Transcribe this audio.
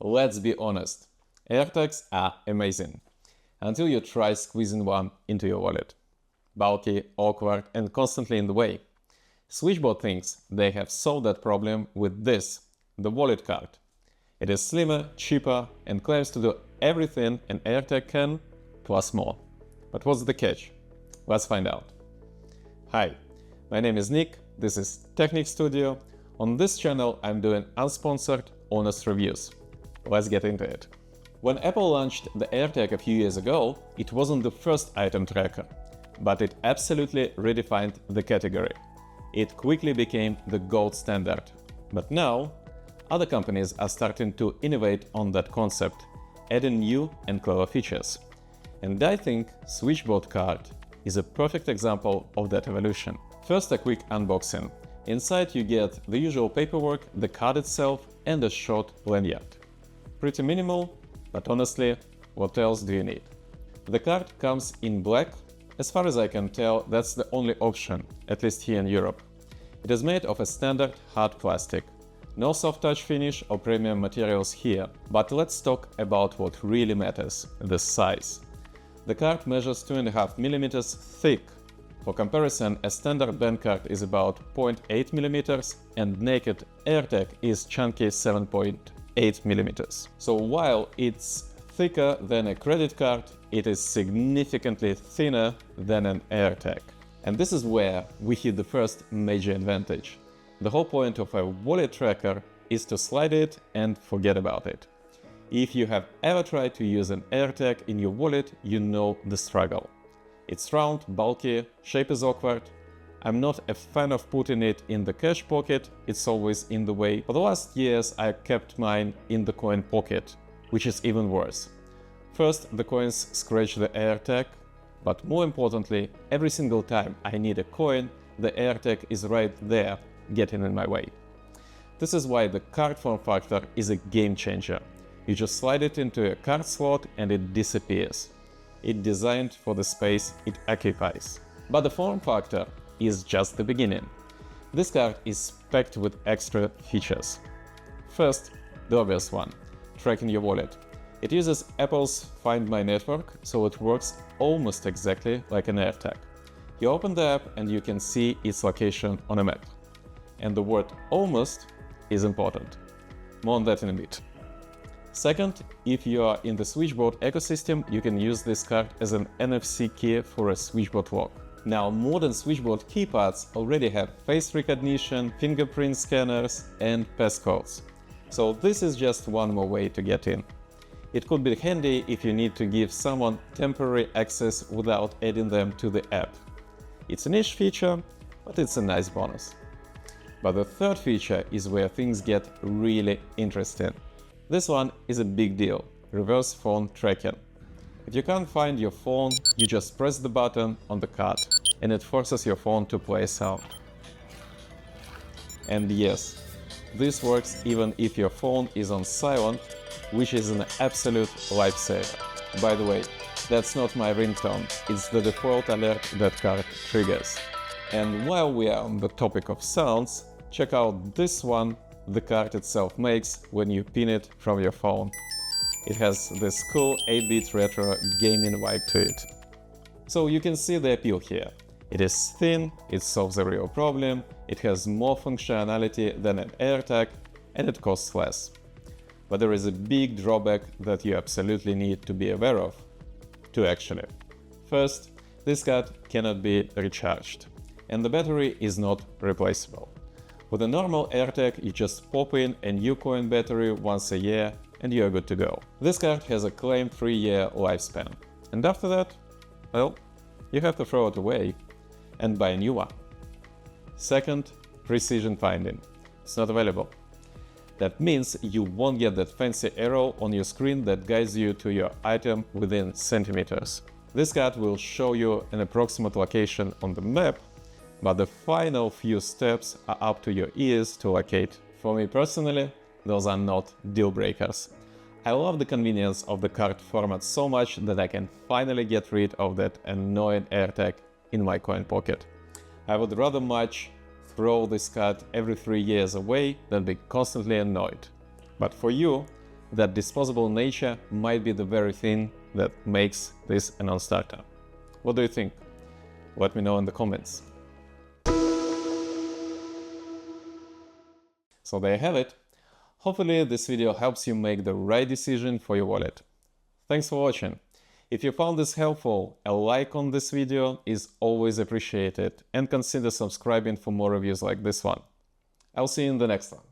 Let's be honest, AirTags are amazing, until you try squeezing one into your wallet. Bulky, awkward, and constantly in the way. SwitchBot thinks they have solved that problem with this, the wallet card. It is slimmer, cheaper, and claims to do everything an AirTag can, plus more. But what's the catch? Let's find out. Hi, my name is Nick, this is Technic Studio. On this channel I'm doing unsponsored, honest reviews. Let's get into it. When Apple launched the AirTag a few years ago, it wasn't the first item tracker, but it absolutely redefined the category. It quickly became the gold standard. But now, other companies are starting to innovate on that concept, adding new and clever features. And I think SwitchBot Card is a perfect example of that evolution. First, a quick unboxing. Inside you get the usual paperwork, the card itself, and a short lanyard. Pretty minimal, but honestly, what else do you need? The card comes in black. As far as I can tell, that's the only option, at least here in Europe. It is made of a standard hard plastic. No soft touch finish or premium materials here, but let's talk about what really matters, the size. The card measures 2.5 mm thick. For comparison, a standard band card is about 0.8 mm and naked AirTag is chunky 7.8 mm. So while it's thicker than a credit card, it is significantly thinner than an AirTag. And this is where we hit the first major advantage. The whole point of a wallet tracker is to slide it and forget about it. If you have ever tried to use an AirTag in your wallet, you know the struggle. It's round, bulky, shape is awkward. I'm not a fan of putting it in the cash pocket, it's always in the way. For the last years I kept mine in the coin pocket, which is even worse. First, the coins scratch the AirTag, but more importantly, every single time I need a coin, the AirTag is right there, getting in my way. This is why the card form factor is a game changer. You just slide it into a card slot and it disappears. It's designed for the space it occupies. But the form factor is just the beginning. This card is packed with extra features. First, the obvious one, tracking your wallet. It uses Apple's Find My network, so it works almost exactly like an AirTag. You open the app and you can see its location on a map. And the word almost is important. More on that in a bit. Second, if you are in the SwitchBot ecosystem, you can use this card as an NFC key for a SwitchBot lock. Now, modern SwitchBot keypads already have face recognition, fingerprint scanners, and passcodes. So this is just one more way to get in. It could be handy if you need to give someone temporary access without adding them to the app. It's a niche feature, but it's a nice bonus. But the third feature is where things get really interesting. This one is a big deal, reverse phone tracking. If you can't find your phone, you just press the button on the card and it forces your phone to play a sound. And yes, this works even if your phone is on silent, which is an absolute lifesaver. By the way, that's not my ringtone, it's the default alert that card triggers. And while we are on the topic of sounds, check out this one the card itself makes when you pin it from your phone. It has this cool 8-bit retro gaming vibe to it. So you can see the appeal here. It is thin, it solves a real problem, it has more functionality than an AirTag, and it costs less. But there is a big drawback that you absolutely need to be aware of. Two actually. First, this card cannot be recharged, and the battery is not replaceable. With a normal AirTag, you just pop in a new coin battery once a year and you're good to go. This card has a claimed 3-year lifespan. And after that, well, you have to throw it away and buy a new one. Second, precision finding. It's not available. That means you won't get that fancy arrow on your screen that guides you to your item within centimeters. This card will show you an approximate location on the map, but the final few steps are up to your ears to locate. For me personally, those are not deal breakers. I love the convenience of the card format so much that I can finally get rid of that annoying AirTag in my coin pocket. I would rather much throw this card every 3 years away than be constantly annoyed. But for you, that disposable nature might be the very thing that makes this a non-starter. What do you think? Let me know in the comments. So there you have it. Hopefully this video helps you make the right decision for your wallet. Thanks for watching. If you found this helpful, a like on this video is always appreciated, and consider subscribing for more reviews like this one. I'll see you in the next one.